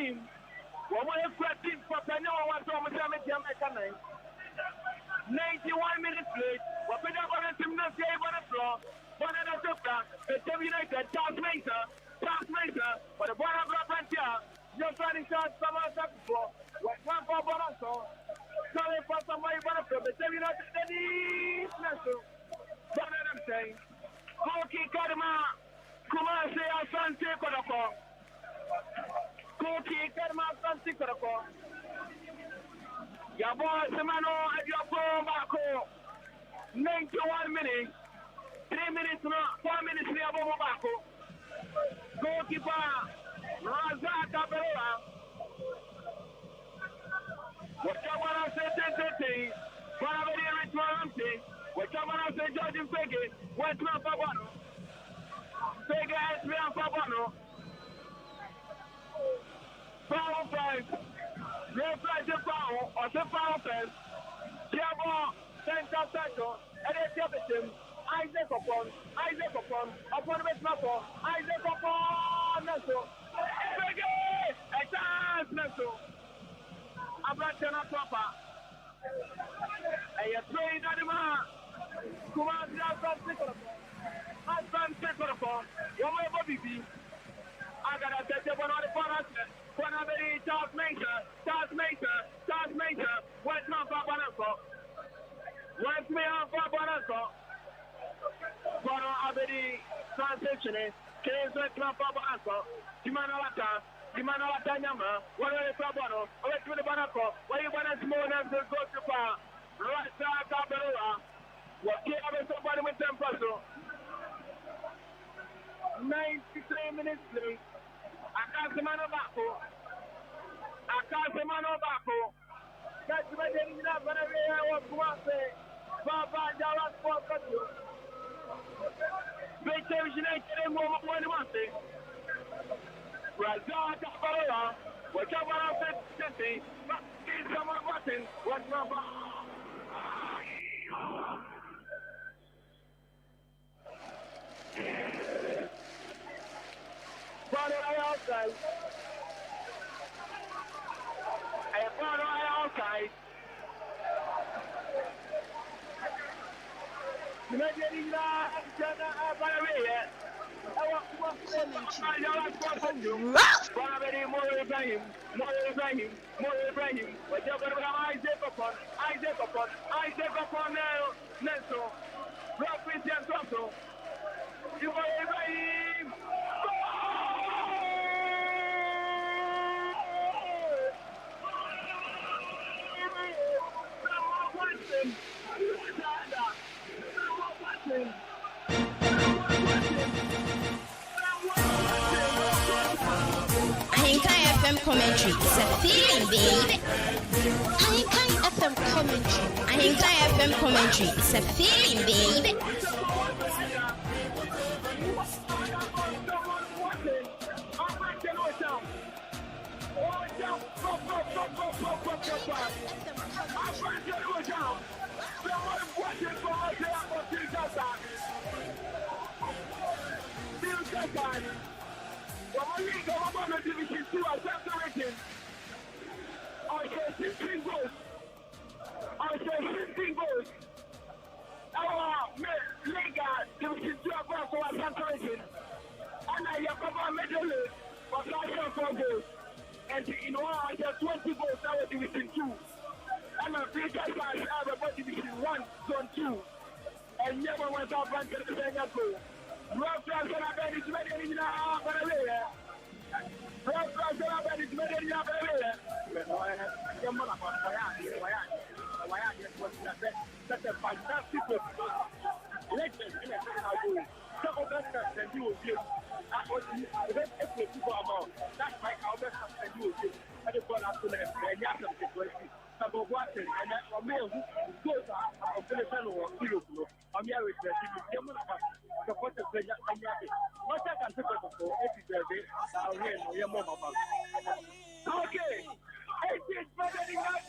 team. One more team for Penny or one to 91 minutes late. What we don't want to see on the floor. One of the Supra, the United, Charles Mason, but the one of the Frontier, you're trying to start some of the before. What one for Bonasso, sorry for somebody, one of the United, the National. One of them saying, Koki Kadama, Kumasi Asante Kotoko. Koki Kadama Asante Kotoko. Your boy Semano at your phone back home. 91 minutes. 3 minutes, 4 minutes, we have back home. Goalkeeper Raza Tabela. Whatever I say, Family Richmond, whatever I say, George Peggy, what's not Fabano? Peggy has me on Fabano. Foul 5. Reflect the foul or the foul fence. Diabo, center circle, and a captain. Isaac upon the snapper, Isaac upon Nesso. A chance, Nesso. Abracana Papa. A train animal. Command Asante Kotoko. Your way, Bobby B. I got a set one on the front. Charles Mason. What's not for Bonasso? What's me on for Bonasso? Bono Abedi transition is Club Bonasso. Dimanolata Yama. What are you from Bono? Let's do the Bonaco. What you want to more than to go to far? Rasta Cabela. What came up somebody with them puzzle? 93 minutes late. Akasemano Bako. That's what they did not going to be able to say. Baba Jawas for Kato. Bechem United and Woman 21. Raza Tabela. Whatever I said, but someone button. What's number? Outside. Outside. Isaac upon Nelson. Rock Christian Tosso. You are Ibrahim. Ahenkan FM commentary. It's a feeling, baby. Ahenkan FM commentary. Ahenkan FM commentary. It's a feeling, baby. Division 2 Asante rating. I say 16 goals. Our Liga Division 2 Asante rating. And I have medal for 4 goals. And in all, I have 20 goals our Division 2. And I'm 3 guys have Division 1, Zone 2. And never went up until the second goal. Rough transfer is made in our that's a fantastic legend in a some of us can do with you. That's my other can do with you. I just want to let you number one, and that male who goes out of Filipino or Kilo, I'm here with the support the player and Yaki. What I can take for every day, I'll hear your mom about. Okay, it is better than that.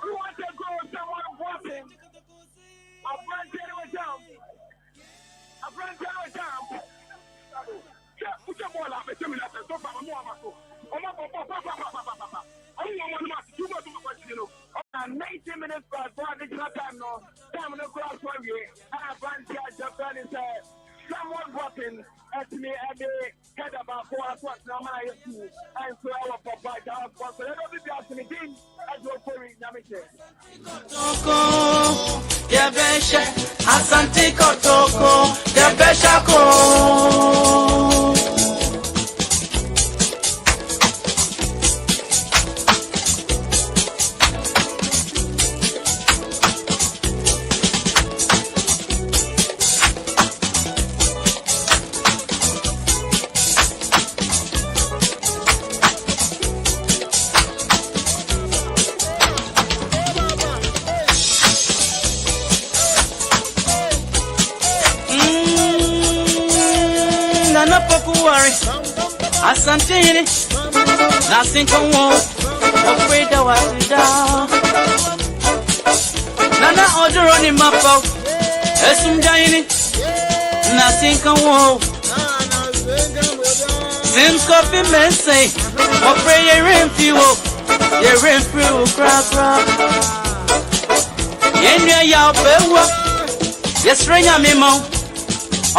You want to go with someone walking? A friend down. A friend down. Put your ball up, it's a minute, so far, more. 90 minutes for additional time now. Time no cross for you. Advantage Japan is someone walking at me at the head about 4 o'clock now. I have to and so our papa down for the other people asking again as well for Yamiche. Ya Bechem, Asante Kotoko, ya Bechem. Nana Pokuari, Asante, nothing can walk, afraid I was down. Nana order on him up out, Esum Dining, nothing can walk. Sims coffee men say, or pray your rain fuel, your rain fuel crack. Yenya ya bewa, yes, ring a memo,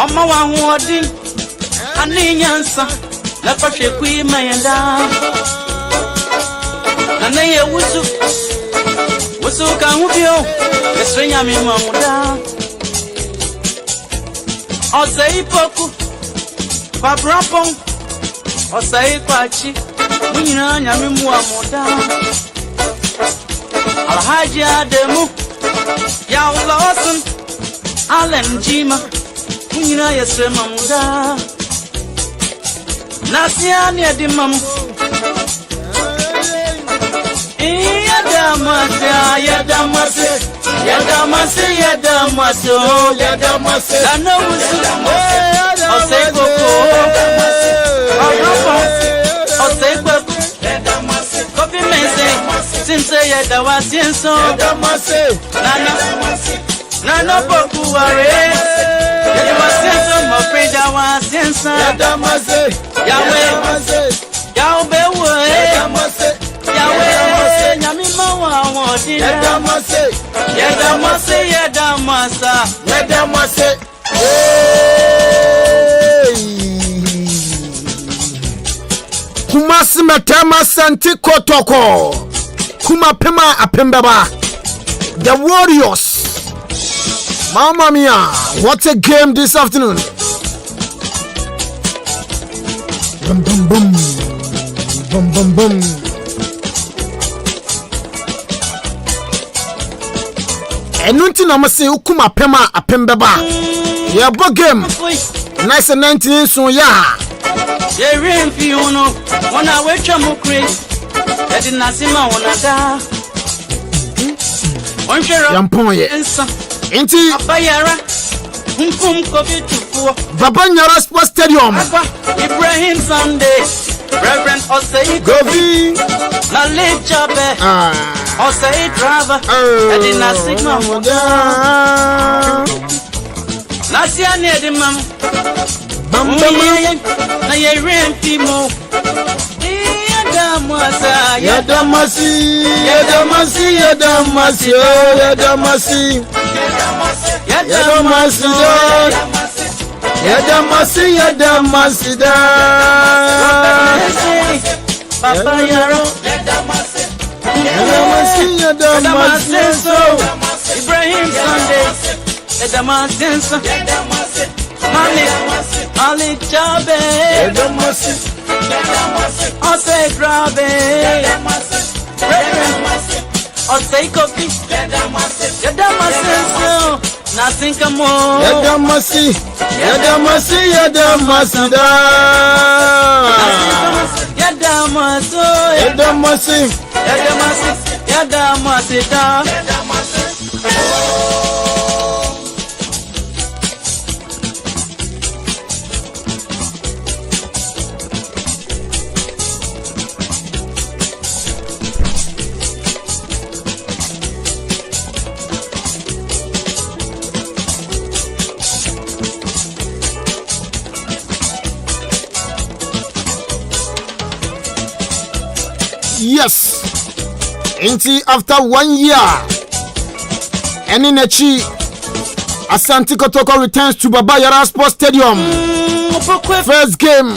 on my one wording. Aninyansa na pashe kuima yenda na neye wusu kahubio esrenya mimamuda osei poku pabrapon osei kwachi munyina nyame muamuda alhaji ademu ya ulawson Allen Jima munyina yesrema muda Nasiani adimam Yadamase Lana wusu Osei koko Osei koko Kopi mense Sinse yadawasienso Nana poku ware Yadawasienso Mopeda wasienso Yahweh, Yamima wawodi. Yadamase. Kumasi metama Asante Kotoko. Kumapema apembaba. The Warriors. Mamma mia, what a game this afternoon. Boom, boom, boom. Boom, boom, boom. Enunti na mase ukuma pema apembeba. Ya bo game. Nice 19 so ya. Ye rain fi uno. Wana wecha mo crazy. Edi nasima wana da. Onshero. Yamponye. Enti Abayara. Kofi tufuo. Babanyara Sports Stadium. Ibrahim Sunday. Reverend Osei Govi. Na Lechabe. Osei Driver. Edina Sigma Moda. Nasiani Edimam. Na ye rain fimo. Yadamasi Papa Yaro Ibrahim Sunday Yadamasi Malik Chabe Osei Grabe Osei Kofi Yadamasi Nothing come on. Yadamasi da. Inti after 1 year. Eni nechi Asante Kotoko returns to Baba Yara Sports Stadium. First game.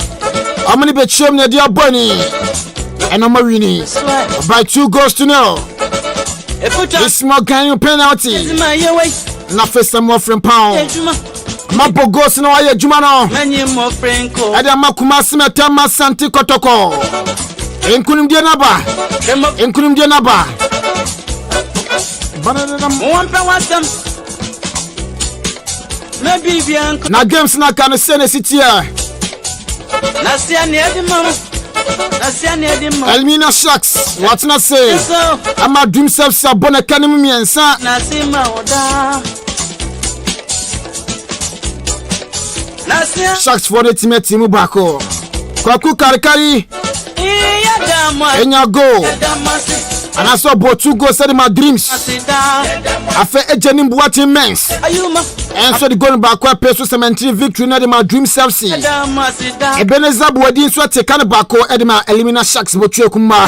Amani Bechem ne dia boni. And Omarini by 2-0. This more game penalty. Na first more from pound. Mapo goes no aye jumano. Ada makuma simetama Asante Kotoko. Enkunim dia naba. Na games na kan sene city here. Elmina Sharks, what not say? Ama dream self sabona kanim miensa. Sharks for the team bako. Kwaku karikari. Enya go. And I saw both 2 goals in my dreams. I felt a genuine what immense. And so the going back where Peso Cemetery victory in my dream self see. Ebenezer Boadin so take on back or Edma Elimina Sharks Bochukuma.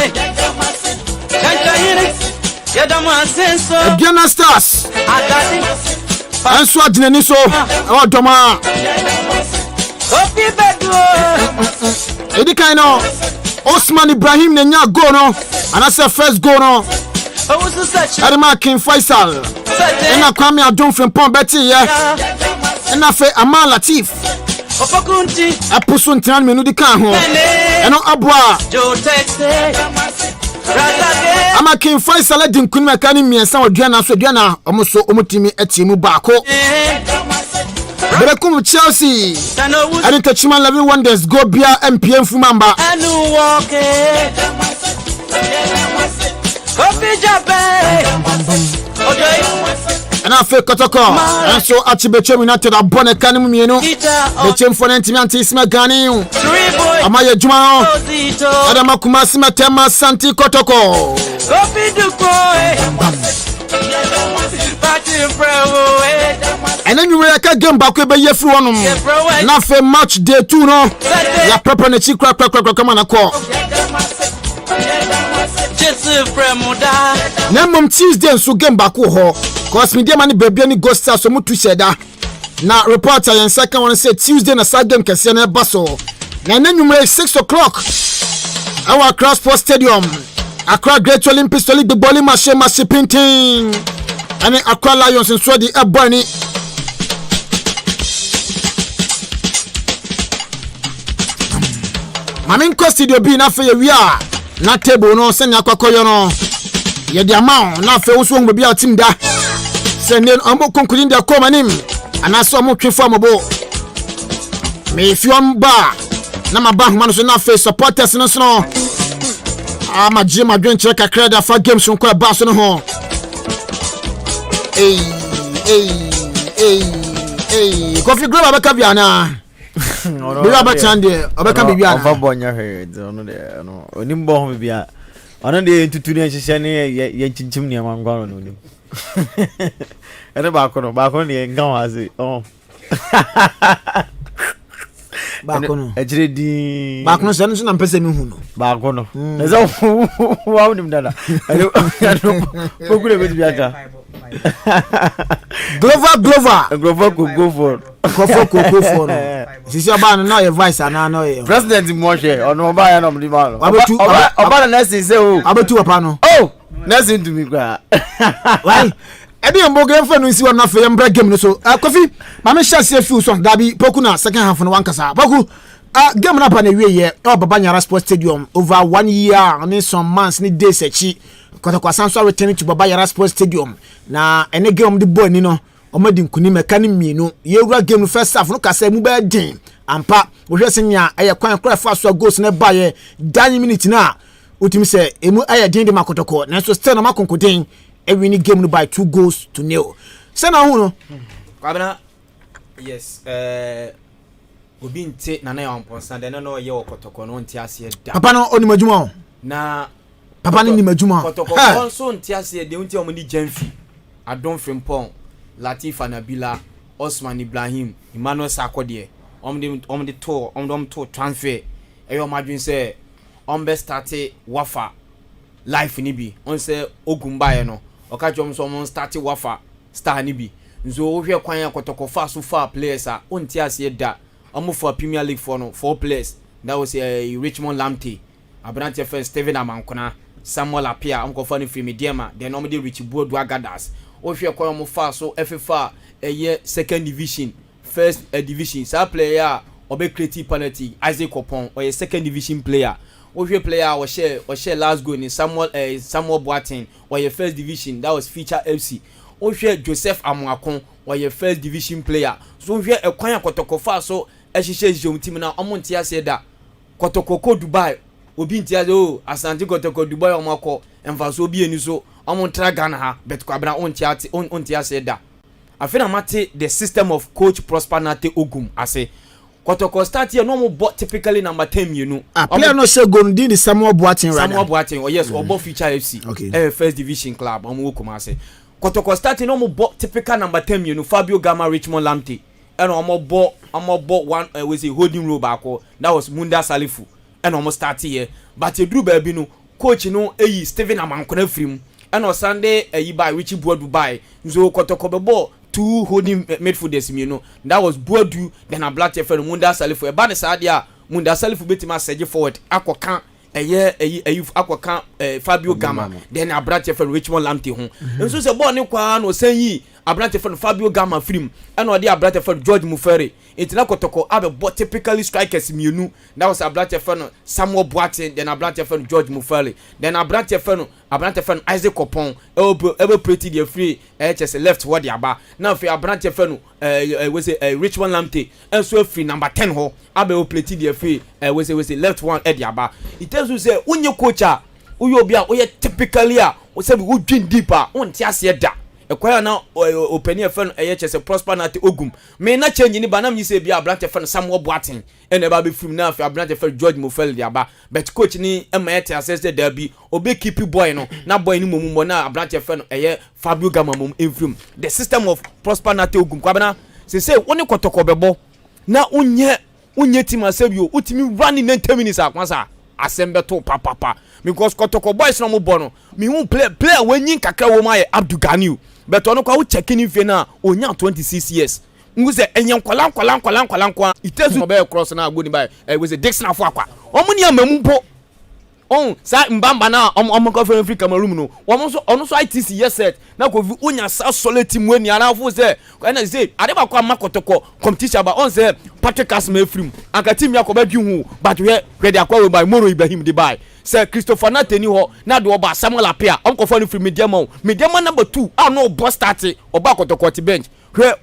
Ghana Stars. And so Dineniso or Doma. Edikaino. Osman Ibrahim Nenya go no. And I said first go no. Adama King Faisal. And I come here doing from Pont Betty, yeah. And I say Amal Latif. I put some time in the car home. And no Abwa. I'm a King Faisal. I didn't come back and me and some of Diana. So Diana almost so umutimi etimu bako. But I come with Chelsea. I didn't touch my level wonders. Go be a MPM Fumamba. And I feel Kotoko. And so Bechem United are born a canim, you know. Bechem for Antimantis Magani. Amaya Jumano. Adama Kumasima Tema Asante Kotoko. And then you will get back with a free one. Not for match day 2, no. La proper Nechi crack, come on a call. Nemum Tuesday so game back ho. Cause me money baby any ghost so mutu sheda. Na reporter and second one say Tuesday na side game kese na baso. Na nenum 6 o'clock. Our Accra Sports Stadium. Accra Great Olympics League the bowling machine painting. And Accra Lions and so the Ebony. Mamin studio be na for we are. Na table no send akwakoyo no. Ye the amount na fe wo so ngbe bia team da. Send den ambo concluding the come nim. Ana so mo twe form bo. Me if you am ba na ma ba homa so na fe supporters no so no. Ma jima dwen check kakra da fa games so kwa ba so no ho. Coffee global baka bia na. We are back Sunday. Obeka bibia. Over bonya head. No there. No. Onimbo ho bibia. Ono de tutuni ahihye ne ye chinchim ne amangwa no ni. Ere ba ko no ne ngan waze. Oh. Ba ko no. Ejire di. Ba ko no se no na mpese mi hu no. Ba ko no. Eza wa unim dada. Bokure be bibia ka. Glover could go for. Sisi oba no your voice and no President Moshe ono oba ya no mdimalo. Oba na nesi say o. Abetu papa no. Oh, nesi to me kwa. Why? Edi mboge mfa no nsi wona fe yembra game no so. Kofi, ma me share say few so dabi poku na second half no wankasa. Poku game na pa na wie ye Baba Yara Sports Stadium over 1 year and some months ni days echi. Kotoko Asanso returning to Baba Yara Sports Stadium. Na ene game the boy ni no. Omadi nkuni mekani mienu yewura game first half no kasa mu ba den ampa wo hwese nya aye kwan kra fa so goals na ba ye dan minute na utimi se emu aye den de makotoko na so still na makonkoden e win game no by 2-0. Se na hu no kwabena yes obi nte na na ya amponsa de no ye okotoko no nti ase da papa no oni majuma na papa ni majuma okotoko so nti ase de nti omni jamfi adon frimpon Latif Anabila, Osman Ibrahim, Emmanuel Sakodie, to transfer. Eyo madwin say, ombe starte wafa. life ni bi on say ogumbaye no okachom so mon start wafa star ni bi nzo wo hwe kwan Kotoko fa so fa players a onti ase da omo for Premier League for no 4 players that was Richmond Lamptey Abrante first Steven Amankona Samuel Apia onko fa ni free Diema then omo de Richie Bodu Agadas wo hwe kwan omo fa so FFA second division first division sa player obe creative penalty Isaac Opon or second division player Oje player or share last goal in Samuel Boateng or your first division that was Feature FC. Oje Joseph Amuakon or your first division player. So oje e kwan Kotoko fa so e hihye jom team na omonti ase da Kotoko ko Dubai obi ntia o Asante Kotoko Dubai omako emfa so obi eni so omontra Ghana ha bet kwabra onti ase da. Afina mate the system of coach Prosper Nate Ogum ase Kotoko start here no more typically number 10 you know. Player no say go ndi the Samuel Boateng right. Samuel Boateng, oh yes, Obo Feature FC. Okay. First division club omo Kumase. Kotoko start no more typical number 10 you know Fabio Gama Richmond Lamptey. And omo bo one was a holding role back that was Munda Salifu. And omo start here. But you drew baby no coach no Steven Amankona film. And on Sunday you buy Richie Bodu Dubai. So Kotoko bebo two holding midfielders you know that was Boadu then a black friend Munda Salifu e ba ne sadia Munda Salifu betima seje forward akoka akoka Fabio Gama then a black friend Richmond Lamptey ho nso se ball ne kwa no sanyi a black friend Fabio Gama film and or the black friend George Mufere itina Kotoko abe typically strikers mienu that was a black friend Samuel Boateng then a black friend George Mufere then a black friend Isaac Opon ever pretty the free HS left word yaba now for Abrante friend was a Richmond Lamptey and so free number 10 ho abe pretty the free was a left one ed yaba it tells you say unye coacha uyo bia oye typically a we say we dream deeper unti ase da ekwaya na openi friend HS Prosper Nate Ogum me na change ni ba na me say bia Abrante friend Samuel Boateng and eba be film na for Abrante friend George Mofel yaba but coach ni ema assess the derby obe keep boy no na boy ni momumo na Abrante friend Fabio Gama mom in film the system of Prosper Nate Ogum kwabena say woni Kotoko bebo na unye team asebio utimi running 90 minutes akwansa asembe to papa because Kotoko boys no mo bono me hu player wenyin kakra wo ma Abdul Ganiu but ono kwa wo checking in na onya 26 years nguze enyen kwala itezu be cross na agbo ni bai we say Dixon afọ akwa omuni amamu po on sa mbamba na omko for Africa Cameroon no ono so ITC yes set na ko unya sa solid team we ni ara fo say na say ade ba kwa Kotoko competition ba on say Patrick Asma film anka team ya ko ba dwi hu but we dey akwa we by Moro Ibrahim dey buy say Christopher Natani ho na do ba Samuel Apia onko for film Mediama number 2 ah no boss start oba Kotoko ti bench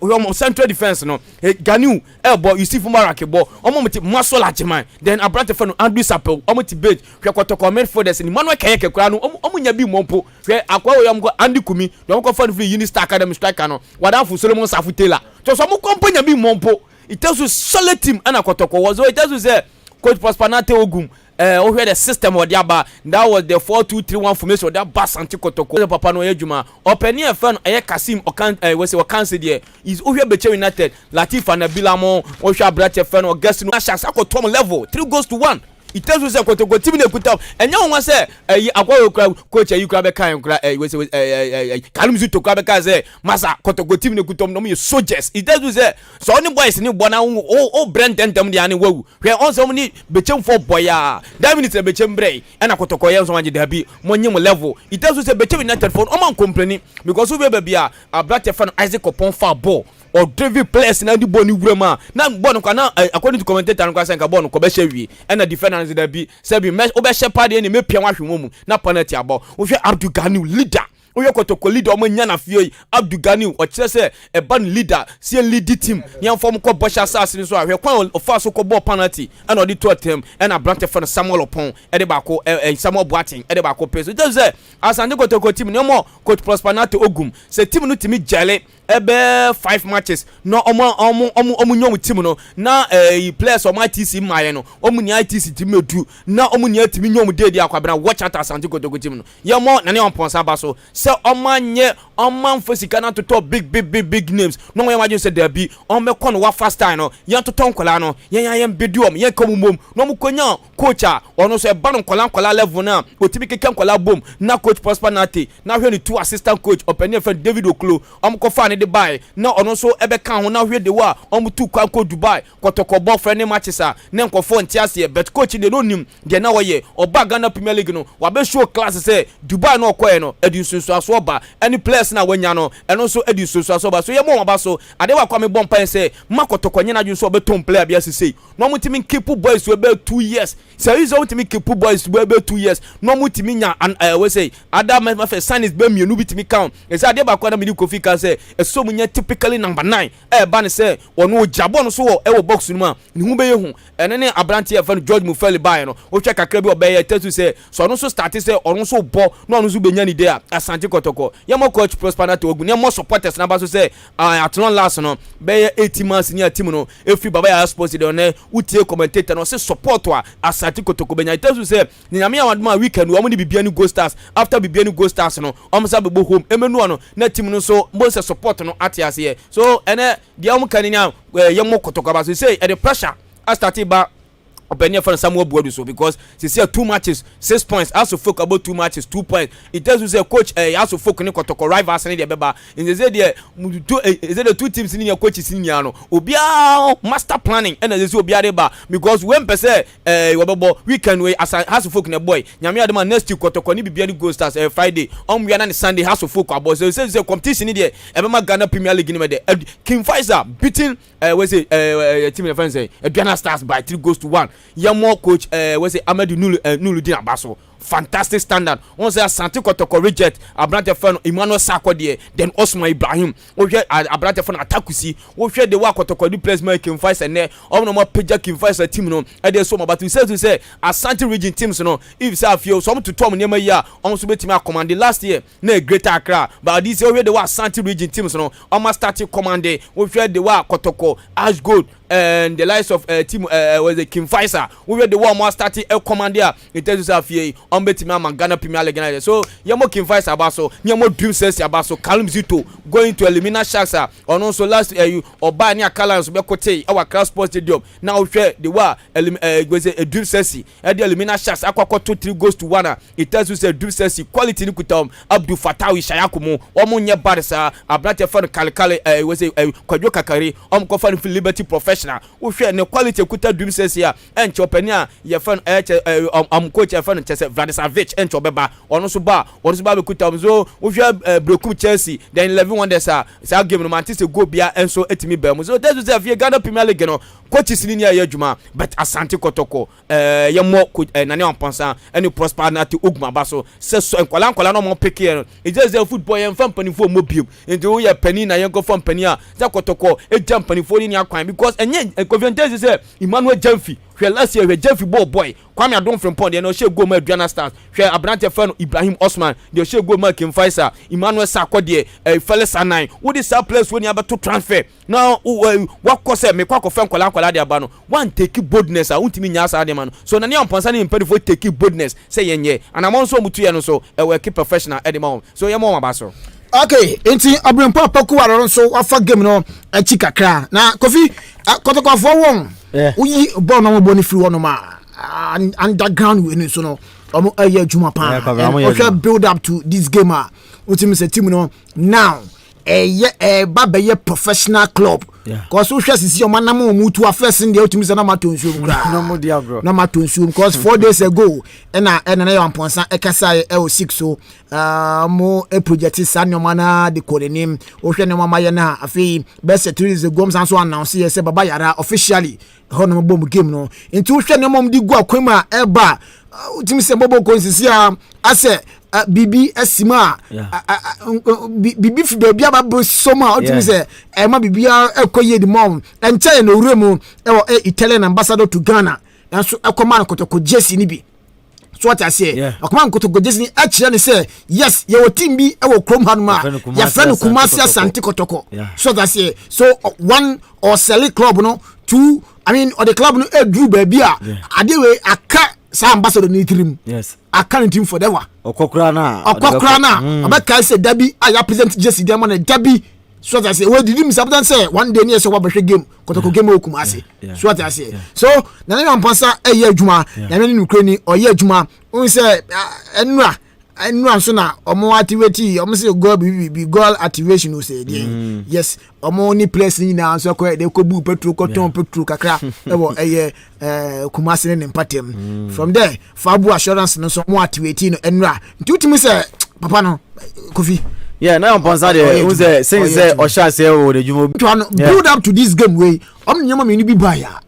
we central defense no Ganiu elbow you see from Marakebo omomoti Masola Chiman then Abrante friend Andrew Sapel omoti bench we Kotoko midfielders ni Manuel Kayeke kura no omunya bi mompo we akwa we yam go Andy Kumi don ko for free Unistar Academy striker no wadanfo Solomon Safutela to so mo kompanya bi mompo it tells you solid team and Kotoko was it tells you say coach Prosper Nate Ogum we had the system or that was the 4-2-3-1 formation that Asante Kotoko the papa no ejuma openia fan Kasim Okan we say Okan there is over Bechem United Latif and Bilamo o hwa brate fan o guest no Asante Kotoko level 3-1 it tells you say Kotoko team na kuta enya won say akwa coach ayi kra be kan kra we say Karim Zuto kra be kan say masa Kotoko team na kuta no me soldiers it tells you say so any boys ni bona o brand dem dia ni wawu hwe on so ni Bechem for boya that minute Bechem brey and Kotoko ye so anje da bi monye mo level it tells you say Bechem United for o man complaining because we be bia Abrate fan Isaac Opon fa ball or David players na di boni wurema na bonu kwa na according to commentator kwa senka bonu ko be hwe and the defenders da bi say bi o be shepherd ni me pia wahwe mu na penalty abo wo hwe Abdul Ganiu leader oyo Kotoko leader o nya na fie Abdul Ganiu o kire say e ban leader see lead team ni form ko bosha assassin so ahwe kwan o fa so ko ball penalty and o di to attempt and Abrante fan Samuel Opon e de ba ko Samuel Boateng e de ba ko peso just say Asante Kotoko team ni mo coach Prosper Nate Ogum say team no timi jale ebe 5 matches no omu nyom team no na players o my TC maye no omu ni ITC team edu na omu ni atimi nyom dedi akwabena watch out Asante Kotoko team no ye mo na ne on ponsa ba so se omanye omamfosika na to big names no mo imagine say there be on me kon wa fast time no ye to ton kola no ye bedu om ye komumom no mu konya coach ono so e ba no nkola level na otimi keke nkola bom na coach Prosper Nate na hwe ni two assistant coach openi friend David Oklo ko fa ne de buy na ono so ebe kan ho na hwe de wa tu kwa ko Dubai Kotoko bo friend matches na nkofo ntiase bet coach de no nim de na woye oba Ghana Premier League no wa be show class say Dubai no koye no edunsunsu aso ba any players na wanya no eno so edunsunsu aso ba so ye mo ba so ade wa kwa me bom pan say ma Kotoko nyina dun so be tom player bia sesei no mutimi keep boys we be 2 years say is mutimi keep boys we be 2 years no mutimi nya we say ada ma fe sign is be mienu bitimi count e say ade ba kwa na me Kofi ka say so munya typically number 9 ba ne say ono jabo no so wo box no ma ni hu be ye hu ene ne abrante e fa George Mufeli ba no wo twa kakra bi obe ye tetu say so no so start say ono so bo no ono so be nya ni dey Asante Kotoko ye mo coach Prosper Nate ogun ye mo supporters na ba so say atlon last no be 80 months ni team no efi baba ya sports de on utie commentator no say support wa Asante Kotoko be nya tetu say ni nyame awaduma weekend wo mo ni bibia ni Go Stars after bibia ni Go Stars no o mo sa be home emenu no na team no so mo say support no atiase ye so ene dia mo kanina ye mo Kotoko ba so say the pressure I started ba opinion for Samuel Buadu so because she said 2 matches 6 points as to folk about 2 matches 2 points it tells you say coach as to folk ni Kotoko rivals ni dey beba in the say there the two teams ni your coach senior no obia master planning and they say obia dey ba because when per say weekend we as to folk na boy nyame adema next week Kotoko ni bibia ni Go Stars Friday we na Sunday has to folk about so say competition ni there ebema Ghana Premier League ni me there King Faisal beating we say team defense Ghana Stars by 3 goals to 1 Yamo coach we say Amadou Nuludin Abaso fantastic standard on say Asante Kotoko reject abrante fan Emmanuel Sakwa there then Osman Ibrahim we hear abrante fan Atakusi we hear the wa Kotoko the place make King Faisal ne o no more page King Faisal team no e dey so but we say Asante region teams no if say afio so to tom near year on so betimi command last year na Greater Accra but this year we the wa Asante region teams no almost started command we hear the wa Kotoko Ash Gold and the likes of team was the King Faisal we hear the one more starting commander it tells us afio on betimi am Ghana Premier League so yemo King Faisal abaso yemo Dream Sesi abaso Kalum Zito going to elimina Sharks on also last oba ni akala so be kote our Cross Sports Stadium now share the wa Dream Sesi e the elimina Sharks akwa 2-3 goals to 1 it tells you say Dream Sesi quality ni kutam Abdul Fatawi Shayakumu omo nye barisa abrate fan kalkale we say Kwadwo Kakari ko fan Liberty Professional we share ne quality kuta Dream Sesi en chopeni ye fan coach ye fan chese Savage and Chobeba, on so ba be kuta so we Brokum Chelsea then 11 wonders say game no Manchester go bia and so etimi bem so that was the Ghana Premier League no coaches ni ya juma but Asante Kotoko ye mo nane amponsa any Prosper Nate Ogma baso se so enkola no mo pick here it just the football yan fan panifo mo biom into we pani na yan go fan pani a Kotoko e jump panifo ni akwan because enye convenience say Emmanuel Jamfi hwe last year hwe Jamfi boy Kwame Adon from Pond no she go ma Ghana Stars hwe abrante fan Ibrahim Osman de she go ma King Faisal Emmanuel Sakwa de Felix Anan wo dey sell players when you abato transfer now what cause me kwa fan kola de aba no one take boldness untimi nya asa de man so na ne amponsa ne impedifo take boldness say yenye and amon so mutu ye no so we keep professional at the moment so ye mo ma ba so okay enti Abrempo Apoku waro so afa game no achi kakra na Kofi Kotoko for won uyi ball no boni free one ma underground we ni so no omo aye adwuma pa o build up to this game ultimate say team no now baba ye professional club cause we share sisi o manam mutu afest in the ultimate na matonsu kra no mo dia bro na matonsu cause 4 days ago na ya amponsa ekasa L6 so mo project sanyo na de korenim o hwe ne mama ye na afi best 3 days ago so announce ye say baba yara officially hono mo game no into hwe ne mom di go akwama eba ultimate say bobo konsisi ase bibi esima bibi fi baby aba soma otimi say ma bibi ekoye di mom enche no uremu Italian ambassador to Ghana and so ekoma Kotoko Jesse ni bi so what I say ekoma Kotoko Jesse ni achire ni say yes your team bi e wo krom hanuma ya friend Kumasi Asante Kotoko so that say so one or select club no two I mean or the club no drew baby adewe aka sa ambassador ni trim yes aka team forever okokra na abaka say dabi aya present Jesse dem na dabi So that I say, well, did him sometimes say one day near so what game, Kotoko game Kumasi. So what I say. So, Nana Pasa, a year Juma, Yaman Ukraine or year Juma, we say, Enra. And no sooner or more activity, almost a goal activation. You say, yes, or more only place in now, so they could be Petro, Cotton, Petro, Kakra, a year, Kumasi and Patem. From there, Fabu assurance, no so more activating and Ra. Do to me, say, Papa, no, Kofi. Yeah, now upon Saturday, who's a say, or shall say, oh, the you build up to this game way. Yama be buyer.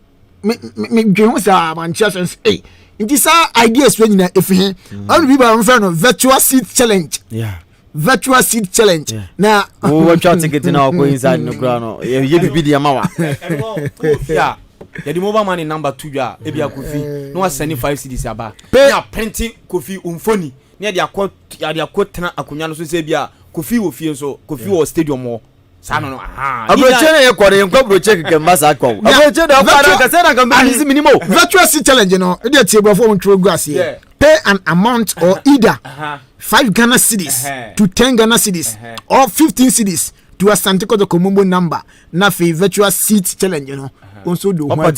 Me, Manchester, hey. It is our ideas when if he only people are friend of virtual seat challenge. Yeah. Virtual seat challenge. Now, what trying to get in our go inside no ground. You be the amawa. Yeah. The mobile money number 2 ya. Ebi a Kofi. No one sending 5 cedis aba. Pay a printing Kofi umfoni. Near the quote na akunya no so say bia Kofi wo fie so Kofi wo stadium mo. Sano no aha. Abroche na kware en kwabro check ke masa kwa. Abroche da kwara ka say na kan be minimum. Virtual seat challenge no. E dey table for on throw grass here. Pay an amount or either 5 Ghana cedis to 10 Ghana cedis or 15 cedis to Asante Kotoko Mumbo number. Na for virtual seat challenge no. Also do now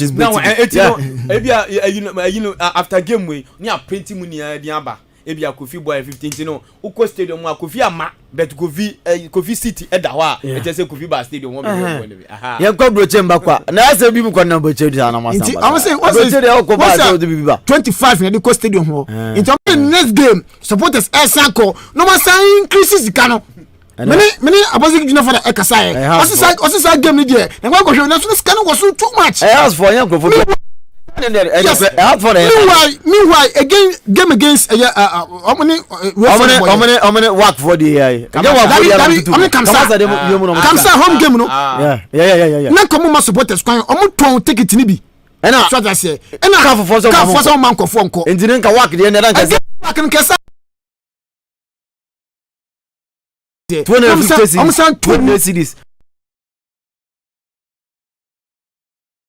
you know after game we ni a printing money di aba. Ebi a Kofi boy 15 no uko stadium a Kofi ama bet Kofi city eda wa e say Kofi ba stadium won be aha ye kwabro chemba kwa na ase bi mu kwa number check na ma samba I'm saying what's 25 na the co stadium ho in the next game supporters Asako no ma sign increases kano many opposite junior for the ekasa also game ni there and go show na so scan was too much as for yan go yes. Meanwhile, again, game against how many work for the Kamsa home game no. Yeah. Na come ma supporters kwan omo ton take it ni bi. And I so that say. And I have for some man ko for nko. Engineer ka work the na ka. Work nkesa. 250 cities.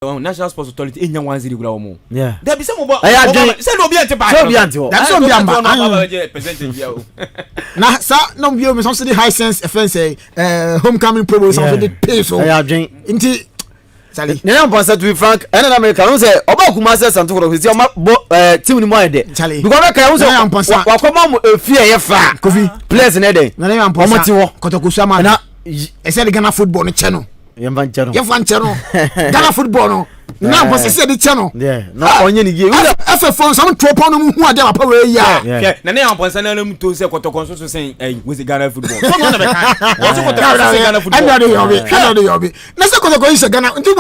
National Sports Authority enya 1-0 gura omo. Yeah. There be some say no be ante ba. That's some be amba. Na sa no be me some the high sense offense homecoming promo some the pay so. Inti Sally. Nena mpansa to be frank, and in America no say oba Kumasi Asante Kotoko say o team ni mo ede. Because America no say wa koma fear ye fa. Kofi players na ede. Nena mpansa Kotoko Sama na e say the Ghana football no channel. Yefan channel Ghana football no na boss say the channel no onye ni ge FF some tropo no hu ade papa we ya na na amponsa na mu to say Kotoko so say we say Ghana football so no na be kan what Kotoko say Ghana football and they yobi na say Kotoko is Ghana nti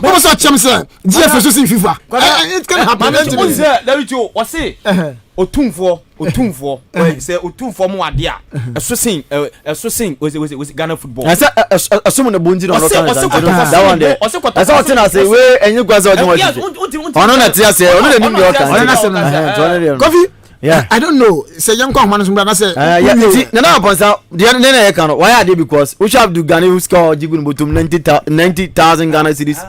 bo so chem say GF so say FIFA it can happen what say that you what say otumfo say otumfo mo ade a eso sing we Ghana football na say asomo na bonji no that one there asa what na say we enyi gwaza odimo ono na tia say ono na nim de oka ono na say Kofi yeah I don't know say yanko hwan so na say na aponsa the na ye kan why are they because we should have do Ghana who score jigun botum 90,000 Ghana cedis.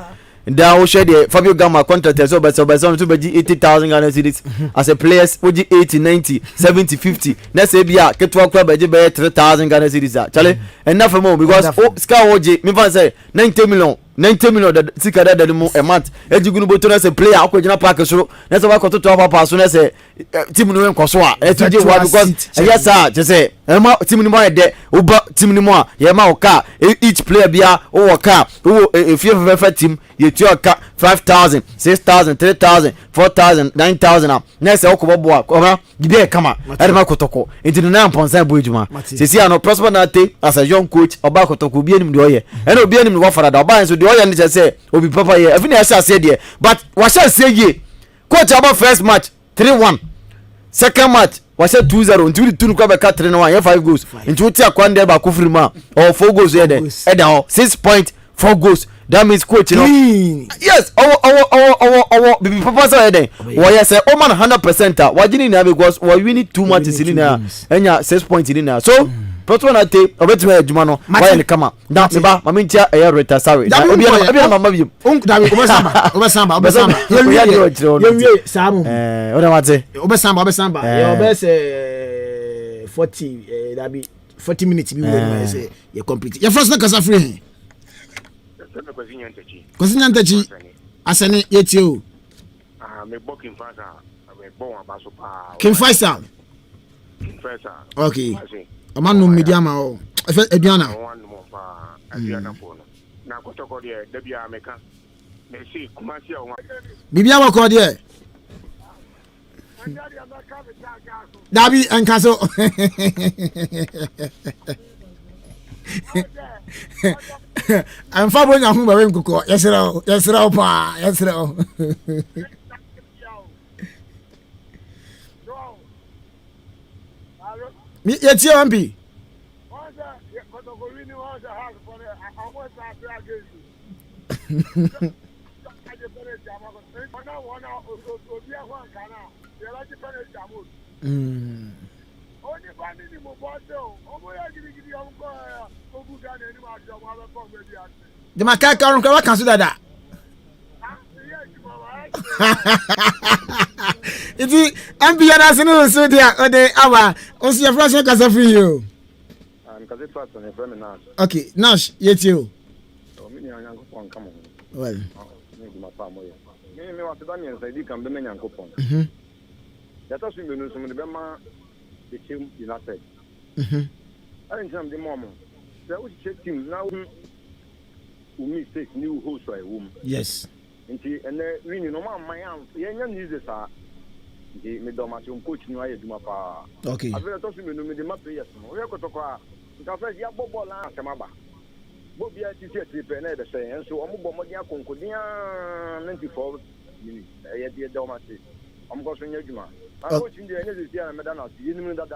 Then we share the Fabio Gamma contract so but some to be 80,000 Ghana cedis as a players we 80 90 70 50 next say bia ketwa club be 3,000 Ghana cedis chale enough more because scar oje me fan say 90 million that sika that demo a month ejigunu boto na say player akwejina park so na say wa koto to papa so na say team no enkoso a etuje wa because yes sir just say team no more de uba team no more ye ma o car each player bia o car o if you have team you to car 5,000 6,000 3,000 4,000 9,000 na say okobo a ko gide kama edema Kotoko into na mponsa boejuma sisi ano prosper na te as a young coach oba Kotoko bi enim de oye e na obi enim no farada oba so de oye ni say obi papa ye afini ya say there but wa say ye coach about first match 3-1 second match was 2-0 until two kwa beka 3-1 ye 5 goals into uti akwande ba kufirima or 4 goals ye there 6.4 goals that means coach no yes our bibi papa say there we say o man 100% wajini na because we winning 2 matches in na enya 6 points in na so Proto na te obetime adwuma no why ne kama na me ba ma mentia e reta sorry obi na mama bi dabi obesamba ye samu o da mate obesamba ye obese 40 dabi 40 minutes bi won say you complete your first na kasa free kwasi nyantachi asane yetio me booking fasa me bon abaso pa Kim Faisal okay amanu media ma o efe aduana one mo pa aduana po no na Kotoko de dabia meka me see kumasi a bibia wako de Dabi Ankaso I'm far going home by Kuko. Yes, pa. Yes, me yet your MP. The macaque can't consider that. It's the MPN so there or the hour. Also, your first because of you. Okay, Nash, yet you. Well, let us remember some of the Bema Bechem United. I think some of the moment. That was checking now. Who mistake new host by whom? Yes. And we know my aunt, young users are the Medomas coach. No, I do my power. Okay. I've been talking to the map. Yes, we are going to cry. Because you have Bobo last Samaba. Bobby, I see a trip and other say, and so I'm Bomodia Concordia 94 minutes. I had the Domasi. I'm going to Yajuma. I'm watching the energy here, Madonna. You know that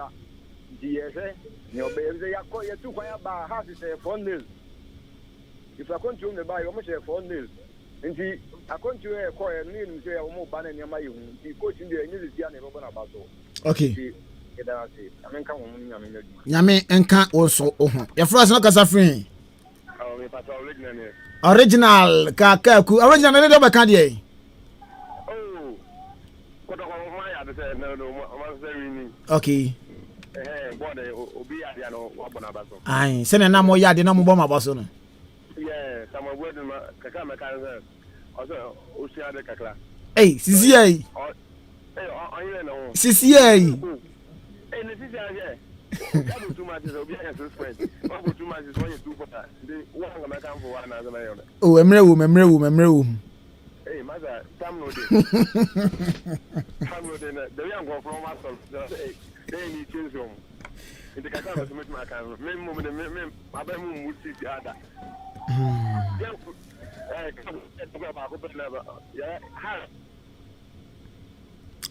the no baby, I call you 2 by half is a 4 nil. If I continue to buy almost a 4 nil, and see, I continue to acquire a name, say, I'm more banning your money. The coach in the energy here, never going about so. Okay. Yame enka also your first no kasa free original kakaku original na dey back there oh Kotoko my had say no man say winning okay boy obi ade no wabona baso ai se na mo ya de na mo bo ma baso no yeah some word kaka me kan say also o si ade kakla sisi ai sisi ai and this is here. Double too much is obvious friend. Double too much is when you do for that. The one I'm going for one another. Oh, emre. Hey, mother, Tam no day. Tam no day. The young one from us. They need change room. In the Kaka was with my camera. Men moment, men, I bet moon would see the other.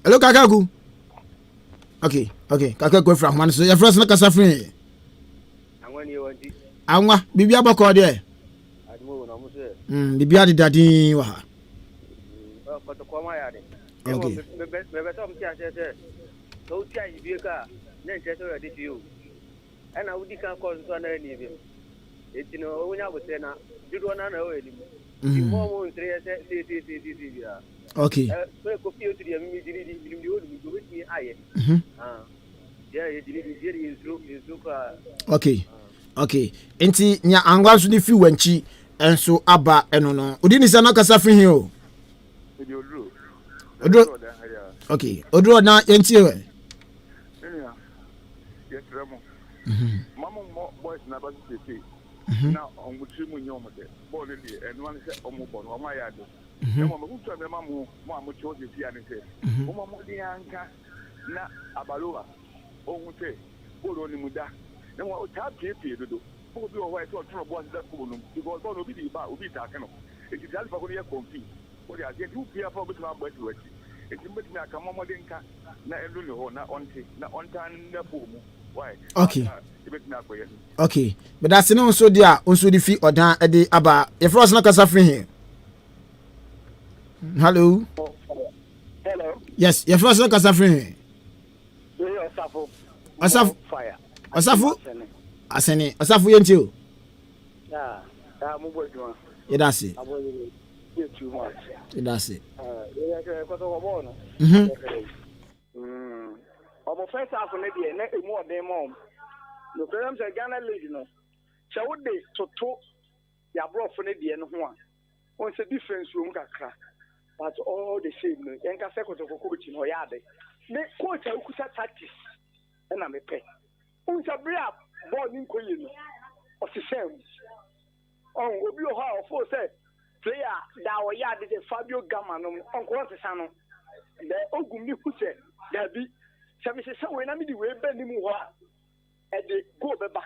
Hello, Kakaku. Okay. Kaka go from man. So your first no kasa free. And when you want it. Anwa, bibi abako there. I don't know, bibi adi dadin wa. Kotoko my yard. Okay. Me beto mtia say. So tia you ka, na nche so ready to you. And I would can cause so na ni bi. Eti no onya go say na, dudu na na o elim. Di mo mo ntre say ya. Okay. So ko fi o ti di mi diri di o mi go with me aye. Yeah, you did is look. Okay. Enti nya angwa so di fi wanchi enso aba eno no. Odi ni sana kasa fi hin o. Odro. Okay. Odro na enti we. Yes, Ramo. Mama boys na ba say. Na on gutu mu nyom de. Ball dey and one say omo bon o ma ya do. E mo mo gutu be mamu mo amucho de fi ani say. O mo di anka na abaloa. Onte bolo ni muda na wa ta pie dodo bo bi o wa to tro bo da ko no because bo no bi di ba obi ta ke no e ti dal fa ko ye konfi o dia je du pia fa bo ma ba ti wati e ti mbeti na ka mo de nka na elu ni ho na onta na bo mu why okay okay but that's no so dia onso di fi odan e di aba e frost na kasa free here. Hello yes e frost na kasa free here. Asafu Asane Asafu yenti o mo bo juma e da se too much e da se ko to bo no omo first half na dia na emu odin mom no problem say Ghana lady no che wo de toto ya brofo ne de no ho a on say difference room kakra but all the same no enka se Kotoko coach no ya de me coach a ukusa tactics na me pe on say bria ball ni nkoyi no o se same on obi o ha o fo say player da o ya de Fabio Gamma no on ko se sano de ogum ni kuse da bi se me se we na me di we be ni mu ho a e de go beba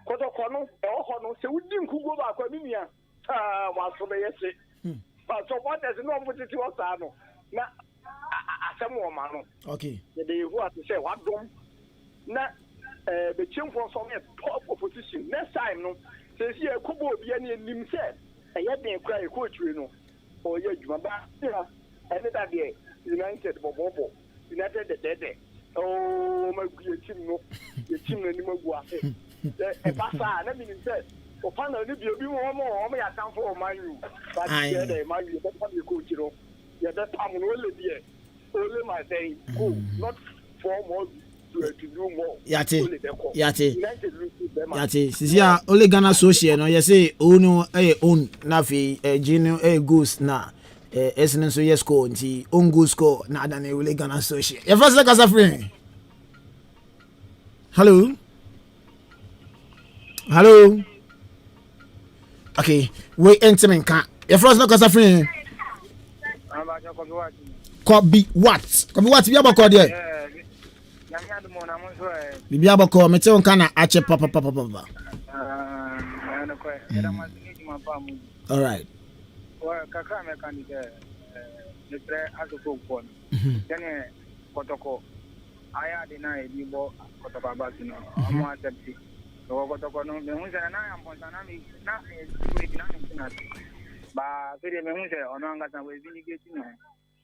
Kotoko no e ho no se wudi nkugo ba kwa mi mia wa so be yese but so what does no put it was no na asem wo ma no okay de who at say what dom na Bechem for some top opposition next time no say see e kubo obi ani nim say e ye den kra e coach we no o ye djuma ba ya ene da de United bobobo United de oh my good team no the team no ni magu afe e pasa na mi nim say o panel ni bi obi mo ya tan for man you but yeah the man you better be coach no you better am no le die only my say go not for more to do more yate sisia only Ghana social no you say own na fi gino goes na esnen so yes score nti on go score na ada na only Ghana social your first like as a friend hello okay we enter me can your first like as a friend Kobe what bi abako there Bibi abako mete on kana ache papa all right kaka me kan de tre azoko ko then Kotoko aya de na e bo Kotoko abati no amo accept so Kotoko no me hunse na am ponta na mi na security na ba kere me hunse ono anga tan we vinigate no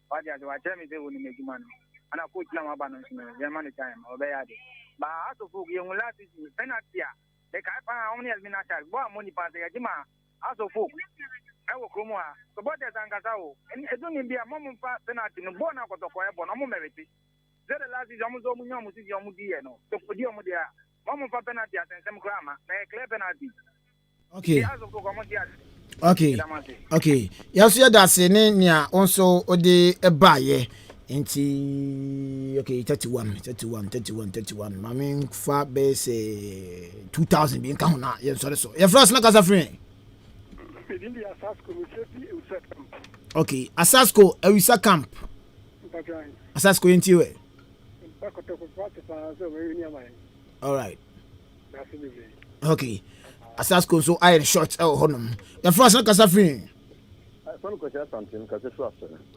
wadi ajo wa tell me say woni me juma no ana coach na ma ba no so me man time obeya de ba azoko ye hun lati penalty a de ka pa omni elimination bo amoni pa de jima azoko ewo kromo a so bote tangasa o edu ni bia momu fa penalty no bo na Kotoko e bo no mo meweti zero last is omu zo mu nyamu si omu di e no to podi omu dia momu fa penalty atensem krama na clear penalty okay yaso da se ne nia onso ode ebaye nti okay 31 mami fa be se 2000 bi nka ho na ye so ye first na kasa free okay Asasco Ewisa camp Asasco yentiwe all right okay Asasco so I short honum the first na kasa free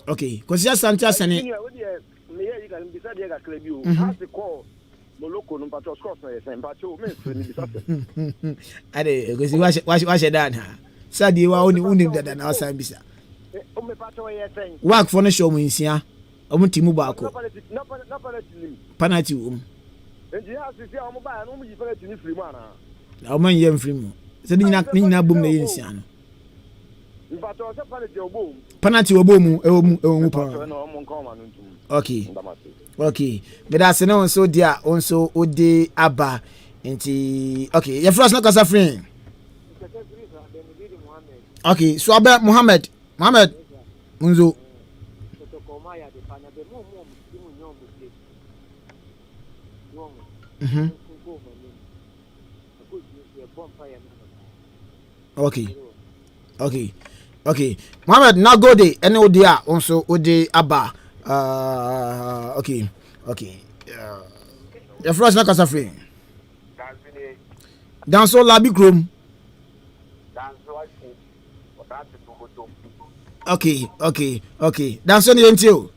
okay Kosia Asante asane Moloko no pato scores na yesen pato me free ni bisase ade gosi wa shedan ha sadi wa oni dada na wasan bisa o me pato yesen work for no show mu nsia o mu timu ba ko na penalty nti ya sisi o mu ba no mu yi penalty ni free mu ana na o man yem free mu se ni nyina bom na yensia no pato se penalty obo mu e mu pa okay but that's no so dia onso ode aba nti okay your first no kasa friend okay so aba Muhammad Munzo okay Muhammad now go there any odia onso ode aba okay your first na kasa free danso labi krom okay danso ni entio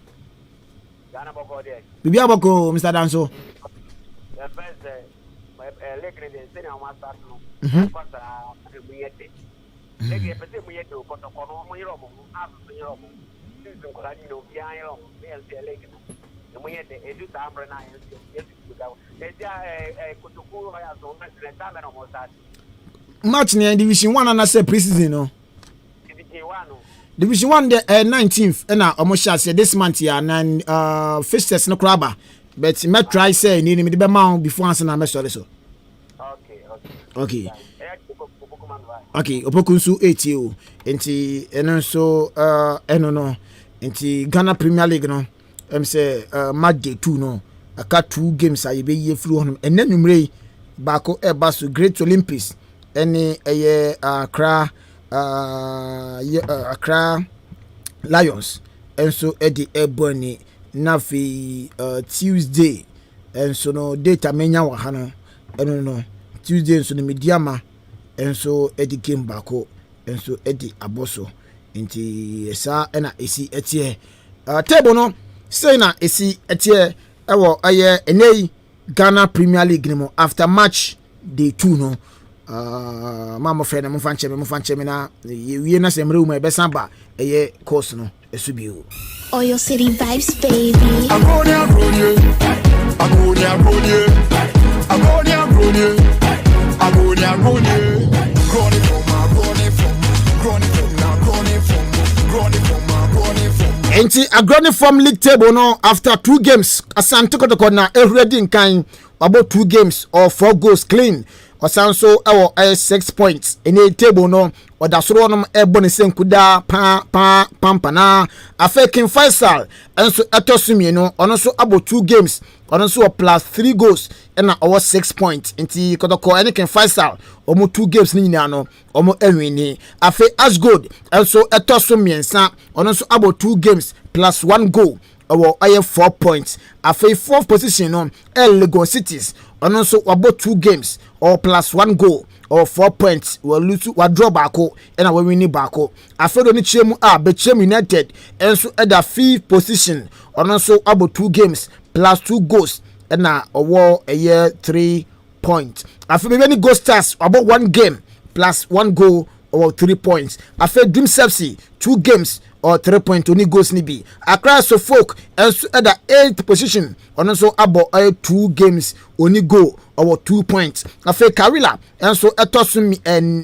bibi aboko Mr. Danso match ni division 1 na say preseason no division 1 the 19th na almost say this month ya na fixtures no kraba but me try say ni me be ma before answer na me sorry so Okay. Okay, opoku nso 80 o. Enti eno nso eno no. Enti Ghana Premier League no. Say match day 2 no. Aka 2 games a yebe ye fru honum. Enne numre bako eba so Great Olympics. Ene eye Accra Accra Lions. Enso edi ebony na fi Tuesday. Enso no data menya wa ha no. Eno no Tuesday enso no mediama. Enso edi game bako enso edi aboso nti esa na esi etie table no say na esi etie ewo aye enei Ghana Premier League ni mo after match day 2 no mama friend mo fanche me na wie na semre uma be samba eye course no esubio Oyo City vibes baby Agonia Enti agroni from league table no after 2 games Asante Kotoko na already nkan about 2 games or 4 goals clean Osanso ewo 6 points eni table no odasoro no ebo ne senkuda pampa na afekin Faisal enso etosumie no ono so about 2 games ono so plus 3 goals na over 6 points enti Kotoko enikin Faisal omo 2 games ni nyina no omo enwini afe Asgold enso etosumiensa ono so about 2 games plus 1 goal or 4 points afe 4th position no Lagos Cities ono so about 2 games or plus 1 goal or 4 points we lose we draw bako and we win bako afedo ni chemu Bechem United enso at the 5th position ono so about 2 games plus 2 goals and na owo a year 3 points afedo any goal stars about 1 game plus 1 goal or 3 points afedo Dream FC 2 games or 3 points only goals ni bi Accra Suffolk enso at the 8th position ono so about 2 games only goal or 2 points afe Karila enso etosum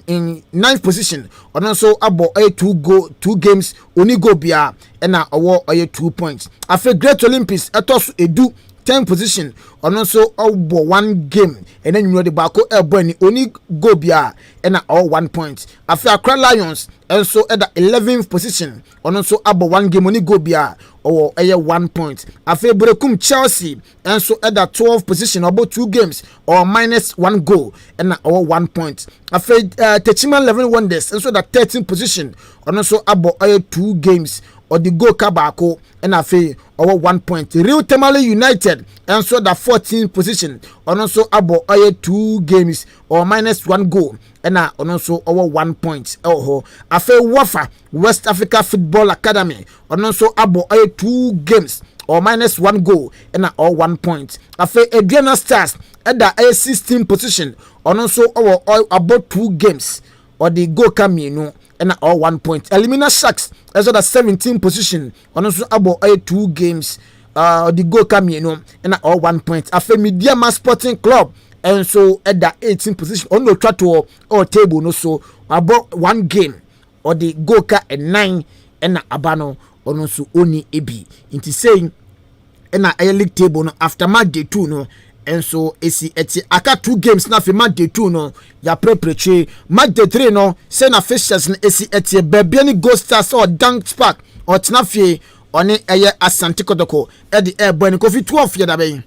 in 9th position ono so about 2 games only go bia na owo 2 points afe Great Olympics etosu edu 10th position ono so obo 1 game and then you know the bako ebo ni only go bia na all 1 point afe Accra Lions enso at the 11th position ono so abo 1 game only go bia or 1 point afe Brekum Chelsea enso at the 12th position about 2 games or minus 1 goal and or 1 point afe Techima 11 Wonders enso the 13th position ono so abo 2 games or the goal kabako and afe or 1 point Real Tamale United enso the 14th position ono so abo 2 games or minus 1 goal and also over 1 point afe Wafa West Africa Football Academy also abo 2 games or minus 1 goal and all 1 point afe Adriana Stars at the 16th position also about 2 games or the goal kamino and all 1 point Elimina Sharks as the 17th position also about 2 games the goal kamino and all 1 point afe Mediama Sporting Club and so at the 18th position on the track to or table no so about 1 game or the goka and 9 and abano on so only ebi into saying and a league table no after match day 2 no and so esi eti aka 2 games na fi match day 2 no ya prepreche match day 3 no say na officials na esi eti bebia ni Ghost Stars or Dunk Spark or tnafie oni eye Asante Kotoko e di ebo ni kofi 12 ya da ben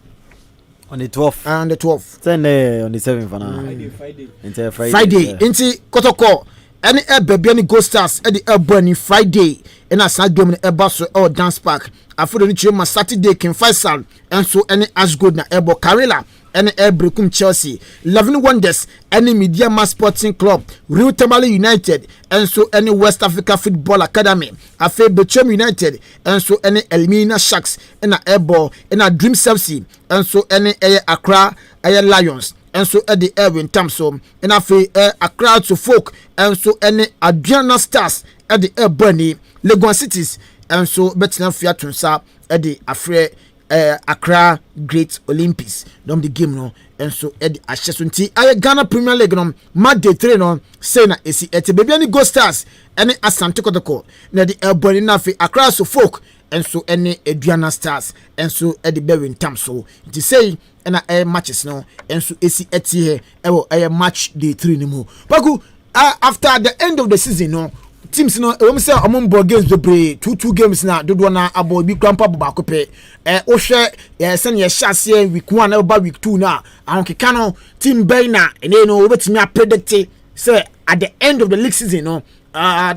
on the 12th and the 12th then on the 7th Friday inti Kotoko any bebia ni Ghost Stars e di ebo ni Friday and as I game eba so or Dance Park after the chima Saturday King Faisal and so any Asgold na ebo Karela any Brekum Chelsea 11 Wonders any Mediama Sporting Club Real Tamale United and so any West Africa Football Academy afe Bechem United and so any Elimina Sharks and a ebo and a Dream FC and so any Accra Lions and so at the Erwin Tamso and afe Accra Suffolk and so any Adriana Stars at the Ebony Lagos Cities and so betina fiatunsa at the Afre Accra Great Olympics dom the game no enso edi ahyeso nti aye Ghana Premier League no match day 3 no say na esi eti baby ani Go Stars ene Asante Kotoko na di elboni na fe Accra so folk enso ene Aduana Stars enso edi bewin tam so nti say na matches no enso esi eti he ewo match day 3 ni mu baku after the end of the season no teams no we say among ball games bebre 2 games na dodo na abo bi grandpa ba ko pe o hwe se ne hye week 1 na ba week 2 na ahonkeka no team bay na ene no obetimi a predict say at the end of the league season no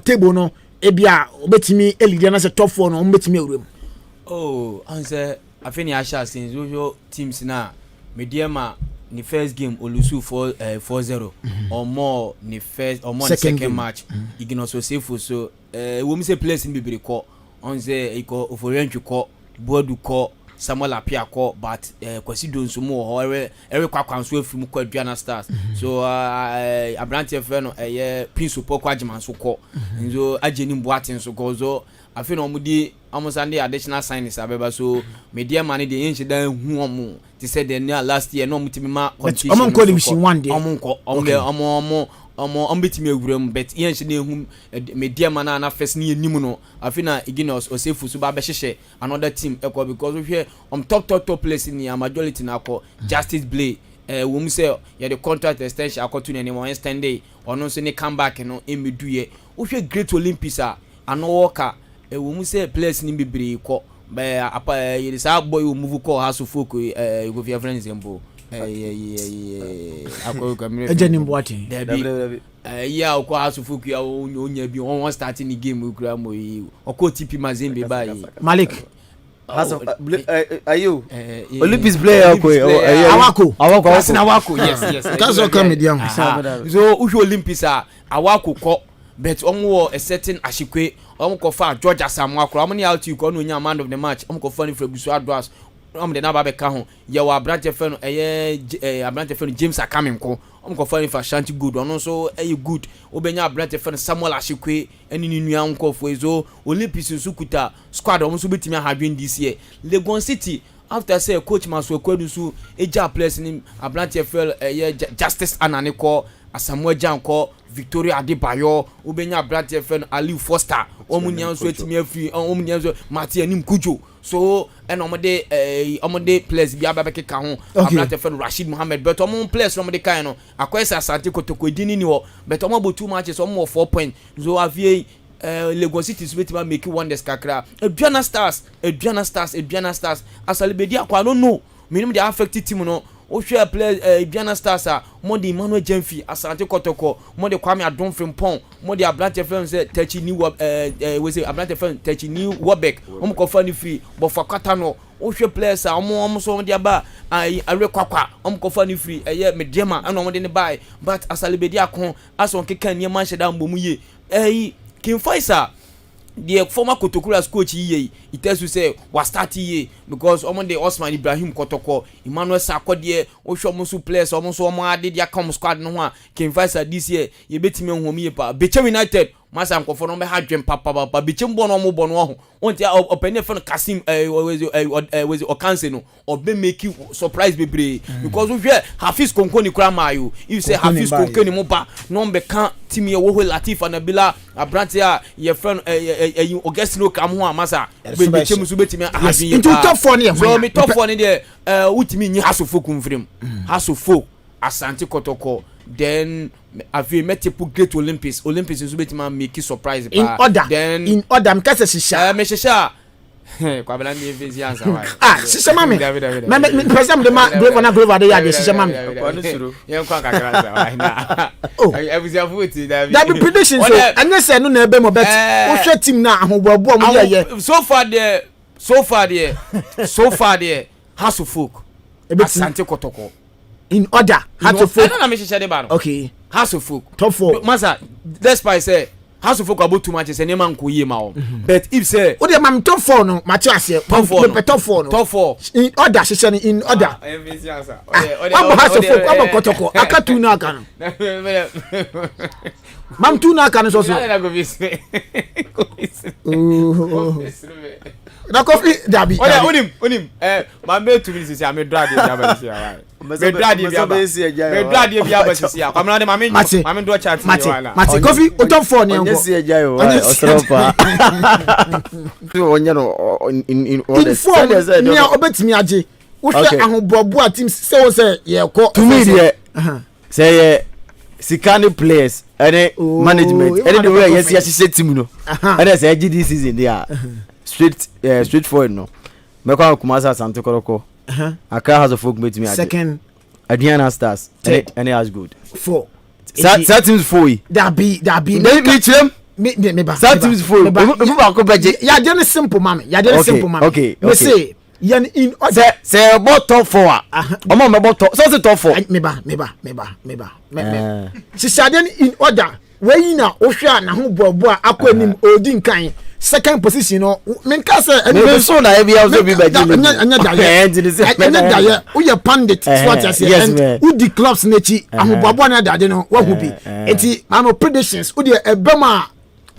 table no ebia obetimi elide na say top 4 no obetimi awuram answer afeni asha since usual teams na mediama ni first game olusu 4-0 or more ni first or more second match igino so safe so we mi say players in bibiri ko on say iko oforenchu ko bodu ko Samuel Apia ko but kwasi donso mu ho ere kwakwanso afim ko Aduana Stars so Abrante Feno Prince Poko Ajimanso ko nzo ageni Mboaten so ko zo afi no mudi amusande additional signings abeba so media man de yin dan hu omu ti said the last year no mutimi ma competition omo ko division 1 dey omo betimi awuram bet yin hye na hu media man na first ni enim no afi na Iginos Osefu so ba be hyehye another team ekọ because we hear top place in the majority na akọ Justice Blay we mu say ya the contract extension akoto na mo extend day ono so ni come back no emeduye we hear Great Olympics ano worker we mu say players ni bibiri ko be apa yirisa boy we move ko haso folk go via friends embo akọ kamere ejeni Mboaten yeah okọ haso folk ya onya bi on starting the game we kura mo okọ TP Mazembe bai Malik are you Olympics player awako yes that's all come medium so uhu Olympics awako ko but omo a certain ashikwe omo ko fa George Asamoah akro omo ni out you ko no nya man of the match omo ko fa ni Frebusu Adwas omo de na ba be ka ho ye wa Abrante Feno Abrante Feno James Akamin ko omo ko fa ni fa Shanti Good ono so good obenya Abrante Feno Samuel Ashikwe eni ni nua nko fo ezo Olympics su kuta squad omo so betimi ahadwen this year Legon City after say coach Maso Kwadu su eja players ni Abrante Feno Justice Anane ko Asamoah Janko Victoria Adebayo obenya Abrante Feno Ali Foster omunya so etimi afi omunya so Martin Nimkujo so and omode players bi ababeke ka ho Abrante Feno Rashid Mohammed but omon players omode kan no akwesa Asante Kotoko edini ni ho but omo bo 2 matches omo 4 points so avie Lagos City betima make wonders kakra Aduana Stars asalibedi akwa no no minimum the affected team no o share play Aduana Stars mo de Emmanuel Jemfi Asante Kotoko mo de Kwame Adonfrim Pon mo de Abrante Feno say Techi ni we say Abrante Feno Techi ni Wobek mo ko fa ni free but for kwata no o share players mo so de aba are kwakwa mo ko fa ni free mediama and mo de ne buy but asalibedi akon ason keka ni man sheda mbom ye King Faisal the former Kotokura's coach it tells you say was starting ye because omo de Osman Ibrahim Kotoko Emmanuel Sako de o show mo players omo so omo ade dia come squad no ho King Faisal this year ye betimi ho me pa Bechem United masa nkofo no be hadwen papa Bechem bo no mo bo no ho onti opene fe no Kasim wezi Okanse no obe make you surprise bebre because we hear Hafiz Konko ni kura mayo if say Hafiz Konko ni mo ba no be kan timi wo ho Latif Anabila Abrante ye friend Augustino kam ho amasa Bechem so betimi hadwen into top 4 ne so me top 4 ne de utimi nyi hasofo kumfrem hasofo Asante Kotoko then afi multiple Great Olympics so betima make surprise in order mkase shisha me shisha kwa bela ni evezi answer why shisha mami me president de ma brave na brave de ya de shisha mami yen kwa kakra za why na evezi afuti that be prediction so anya say no na ebe mo bet wo hwe team na ahobobo mo ye so far there house of folk Asante Kotoko in order how to folk na me shisha de ba no okay house of folk top 4 masa despite say house of folk about 2 matches and man ko ye ma o but if say o de mam top 4 no match ase top 4 no top 4 in order shisha in order MVC answer abo house of folk abo Kotoko aka tu na aka no mam tu na aka no so na go be say na coffee dabi onim ma me 2 minutes say me drag dey aba say why me drag dey aba say kwamna de ma me do chat mate coffee o top 4 ne onye si eja yo osropa onye no in order ni obetimi age wo hwe ahobobo team say wo say ye ko to me there say Sikani players and management and the way yes team no and say GD season they are straightforward no me kwa Kumasi Asante Kotoko Accra has a folk mate me second Adiana Stars and it has good 4 that teams 4 that be me chem me ba that teams 4 me ba ko beje ya dey simple mama okay me say yan in say about top 4 omo me about top so top 4 me ba sisade in order wey na ohwa na ho bobo akwanim odin kan second position no men ka say me so na e bia so bi beje anya daye wo ye pandit what you say and who the clubs nechi ahobobo na dade no wa hu bi enti mama predictions wo de ebema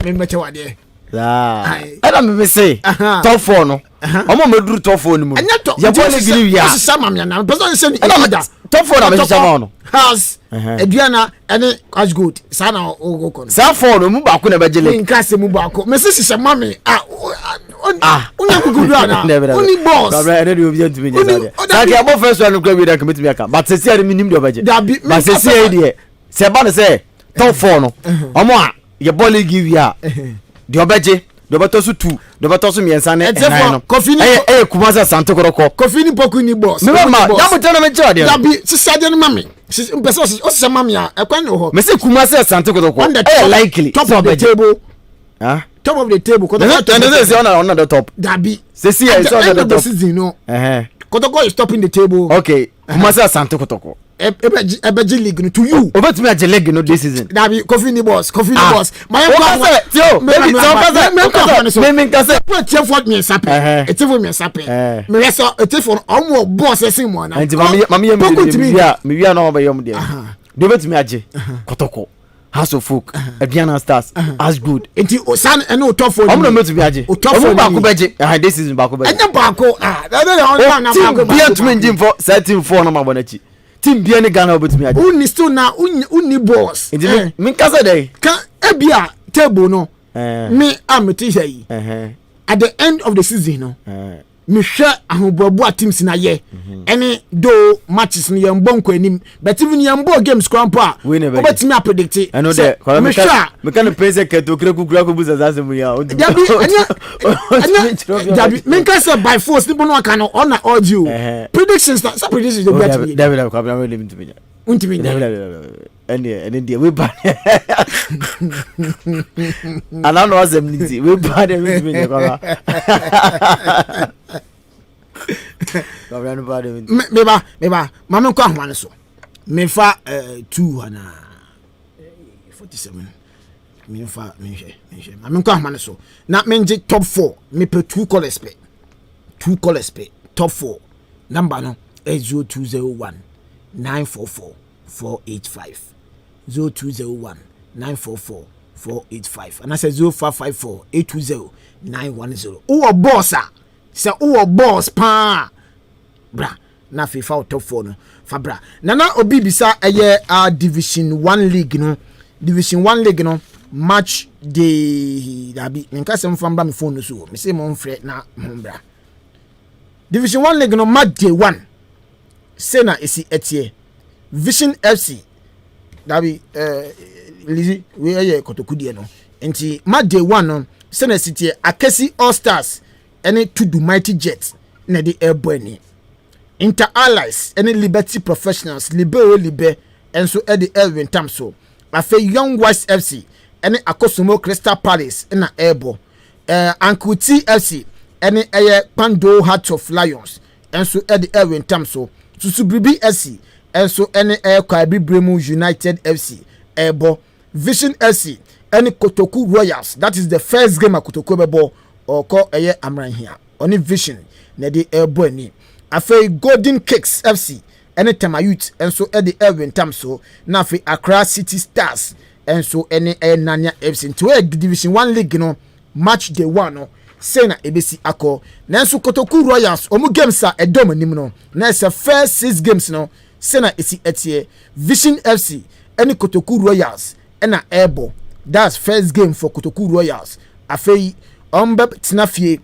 me meche wade I me say top 4 no omo meduru top 4 ni mu ya bole giri ya sama me na person say top 4 na me sama no has Adriana and as good sana ogo sa 4 no mu ba ko na beje le nka se mu ba ko me say sama me unya kugudu ana uni boss kabra ene de obi antumi nya sa dia bo first one ko bi da committee aka but se se minim de obeje but se se de se ba ne say top 4 no omo a ya bole give ya de obeje de obeto so 2 de obeto so miensa ne no coffee ni Kumasi Asante Kotoko coffee ni poku ni boss me ma ya mo tana me cha de ya bi sisade ni mami mpese o se mami a ekwan no ho me say Kumasi Asante Kotoko likely top of the table top of the table Kotoko say on the top dabi say see is on the top season no Kotoko is topping the table okay Kumasi Asante Kotoko ebeji league no to you obetumi age league no this season dabi coffee ni boss my yo maybe me kase put here for me sape etifo me sape me reso etifo omo boss esin mo na anti mami me wia no ba yom de do betumi age Kotoko House of Folk Adiana Stars as good enti osan ene o top 4 omo no betumi age omo ba ko beje this season ba ko beje enya ba ko na ba ko be to me jim for team 4 na ma bonachi team bia ni Ghana obetumi age uni still na uni boss me kasa dey kan ebia table no me ameti yi at the end of the season no me hwe ahobobo teams na ye any do matches ni yembo nko anim but even yembo games krampa obetimi predict I know that me can praise keto kura ko buza zase mu ya dabi me can say by force people no can on audio predictions some predictions dey get me dabi ko abia me lim to me untimi and we ban ana no azem niti we ban dem to me ko meba mama nko ahwane so me fa 2 na 47 me fa me mama nko ahwane so na menje top 4 me pe 2 colors pe top 4 number no 0201 944 485 0201 944 485 and I say 0554 820 910 o boss say o boss pa bra na FIFA top 4 no fa bra na obi bisa eye division 1 league no match day dabi nka sem fa mba me phone no so me say mo mfre na bra division 1 league no match day 1 say na esi etie Vision FC dabi lizi we eye kotokudie no enti match day 1 no say na sitie Akesi All Stars any to do mighty jets na the airborne Inter Allies any Liberty Professionals libe and so at the Elvin Tamso afa Young West FC any Akosumo Crystal Palace na airborne Ankuti FC any Pando Hearts of Lions and so at the Elvin Tamso Susubribi FC and so any Kwabi Bremu United FC airborne Vision FC any Kotoku Royals that is the first game of Kotoku bebo or call Amran here only Vision na the airborne afa Golden Cakes FC any Tamayut and so at the Elvin Tamso na fa Accra City Stars and so any Nanya FC to the Division 1 league no match day 1 no say na ebesi akọ nanso Kotoku Royals omu games a edom nim no na ese first 6 games no say na esi etie Vision FC any Kotoku Royals na ebo that's first game for Kotoku Royals afei ombe tinafie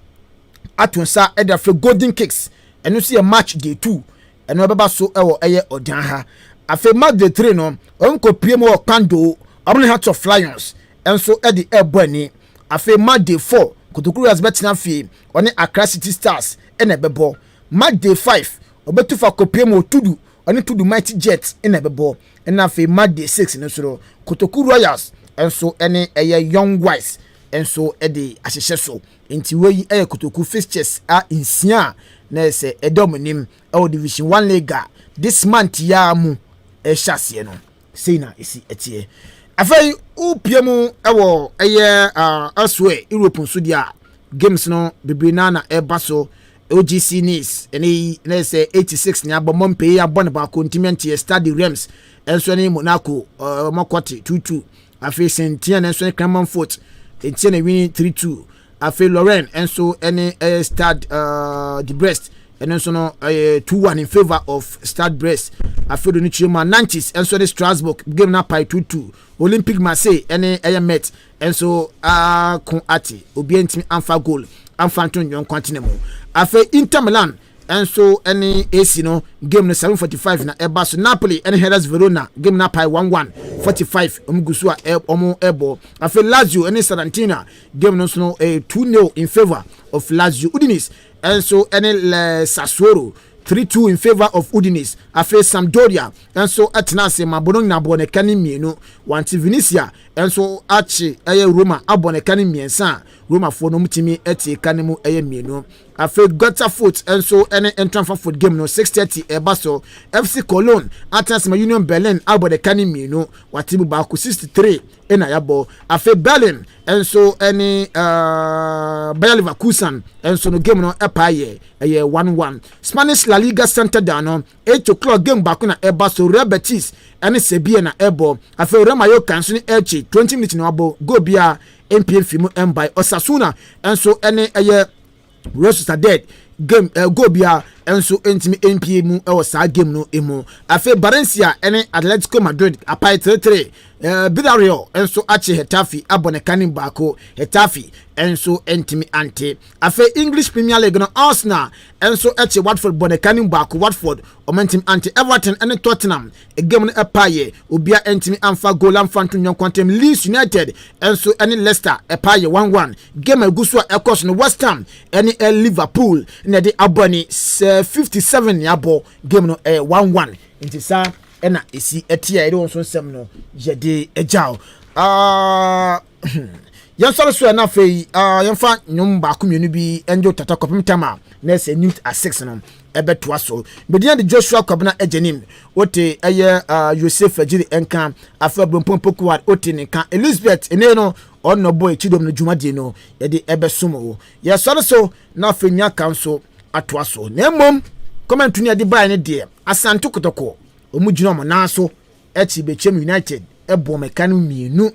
atonsa edafre Golden Kicks eno see a match day 2 eno beba so ewo eye odan ha afei match day 3 no onko piem o Kando omne Hearts of Lions enso e di ebo ani afei match day 4 Kotoku Royals betina fie oni Accra City Stars ene bebo match day 5 obetufa kopiem o Tudu oni Tudu Mighty Jets ene bebo ena afei match day 6 no so Kotoku Royals enso ene eye Young Wise enso ede ahyehye so enti weyi eye Kotoku fixtures a insia na ese edomonim e Division 1 Liga this month ya mu e hyase no sei na esi etie afei upiemu ewo eye aswe Europe so dia games no bebre na ebaso OGC Nice ene na ese 86 ni abomom pe ya bon ba continent Stade Reims enso ni Monaco Mokoti 2-2 afei Saint-Étienne enso ni Clermont-Foot Etienne winning 3-2 afei Lorraine enso any Stade de Brest and enso no 2-1 in favor of Stade Brest afei do ni Chima Nantes enso de Strasbourg game na pai 2-2 Olympique Marseille any Met enso kon ati obi entimi amfa goal amfa ton yon continent afei Inter Milan enso any AC no game no 7:45 na eba so Napoli and Hellas Verona game na pai 1-1 45 omgusu a omo ebo afei Lazio and Sarantina game no so 2-0 in favor of Lazio. Udinese enso any Sassuolo 3-2 in favor of Udinese afei Sampdoria enso atenase mabono na bone kani mienu wanti Vinicius enso achi eye Roma abone kani miensa Roma for no mutimi eti kanemu eye mienu afei Gotterford enso any Frankfurt game no 6:30 ebaso FC Cologne atenase Union Berlin abone kani mienu watibu ba ku 63 ena yabo afei Berlin enso any Bayer Leverkusen enso no game no epaye eye 1-1 Spanish La Liga Center dano 8 o'clock game back na ebaso Real Betis ene Sevilla na ebo afei Real Mallorca enso ni echi 20 minutes no abo go bia MPN fimu by Osasuna enso ene eye Real Sociedad game go bia enso entimi MPN mu e sa game no emu afei Valencia ene Atletico Madrid apai 3-3 Villarreal enso achi Hetafe abone kanin bako Hetafe enso entimi ante afei English Premier League no Arsenal enso achi Watford bone kanin bako Watford omentim ante Everton and Tottenham a game no epaye obia entimi amfa goal amfa ntonyon kwantem Leeds United enso ene Leicester epaye 1-1 game agusu ekos no West Ham ene Liverpool na de abone 57 yabo game no 1-1 nti sa ena esi etia ere won so nsem no yede ejao yan so na fei yan fa nyum ba kumienu bi enjo tata kopim tama na se new at 6 no ebeto aso bedian de Joshua Kwabena ejenim ote eye Joseph Ajiri enka afa Brompompoko ote ne kan Elizabeth ene no onno boy chidom no dwumade no yede ebesomo ya so na fei nya kan so ato aso na mom comment ni ade bai ne de Asante Kotoko omujina mo na so echi Bechem United ebo mekanu mienu